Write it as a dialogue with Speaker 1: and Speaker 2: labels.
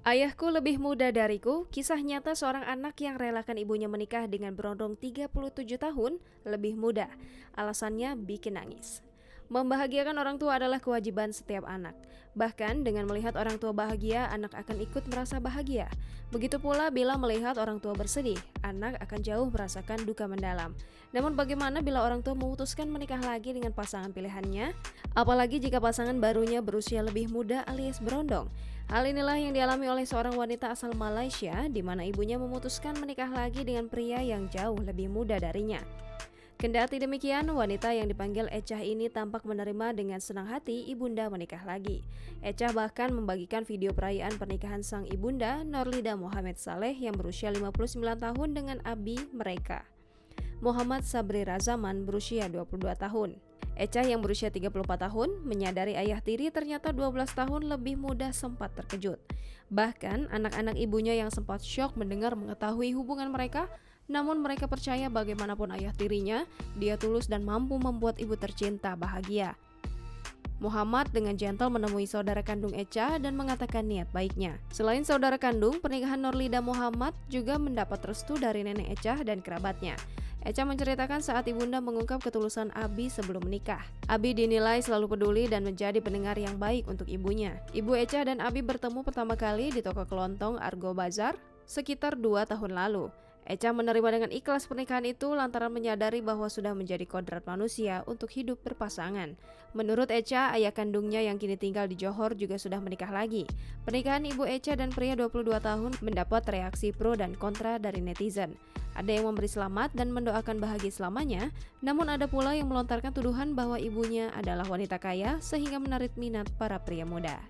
Speaker 1: Ayahku lebih muda dariku, kisah nyata seorang anak yang relakan ibunya menikah dengan berondong 37 tahun lebih muda. Alasannya bikin nangis. Membahagiakan orang tua adalah kewajiban setiap anak. Bahkan dengan melihat orang tua bahagia, anak akan ikut merasa bahagia. Begitu pula bila melihat orang tua bersedih, anak akan jauh merasakan duka mendalam. Namun bagaimana bila orang tua memutuskan menikah lagi dengan pasangan pilihannya? Apalagi jika pasangan barunya berusia lebih muda alias berondong. Hal inilah yang dialami oleh seorang wanita asal Malaysia, di mana ibunya memutuskan menikah lagi dengan pria yang jauh lebih muda darinya. Kendati demikian, wanita yang dipanggil Ecah ini tampak menerima dengan senang hati ibunda menikah lagi. Ecah bahkan membagikan video perayaan pernikahan sang ibunda, Norlida Mohamed Saleh yang berusia 59 tahun dengan abi mereka, Muhammad Sabri Razaman berusia 22 tahun. Ecah yang berusia 34 tahun menyadari ayah tiri ternyata 12 tahun lebih muda sempat terkejut. Bahkan anak-anak ibunya yang sempat syok mendengar mengetahui hubungan mereka, namun mereka percaya bagaimanapun ayah tirinya, dia tulus dan mampu membuat ibu tercinta bahagia. Muhammad dengan gentle menemui saudara kandung Ecah dan mengatakan niat baiknya. Selain saudara kandung, pernikahan Norlida Muhammad juga mendapat restu dari nenek Ecah dan kerabatnya. Ecah menceritakan saat ibunda mengungkap ketulusan Abi sebelum menikah. Abi dinilai selalu peduli dan menjadi pendengar yang baik untuk ibunya. Ibu Ecah dan Abi bertemu pertama kali di toko kelontong Argo Bazar sekitar 2 tahun lalu. Ecah menerima dengan ikhlas pernikahan itu lantaran menyadari bahwa sudah menjadi kodrat manusia untuk hidup berpasangan. Menurut Ecah, ayah kandungnya yang kini tinggal di Johor juga sudah menikah lagi. Pernikahan ibu Ecah dan pria 22 tahun mendapat reaksi pro dan kontra dari netizen. Ada yang memberi selamat dan mendoakan bahagia selamanya, namun ada pula yang melontarkan tuduhan bahwa ibunya adalah wanita kaya sehingga menarik minat para pria muda.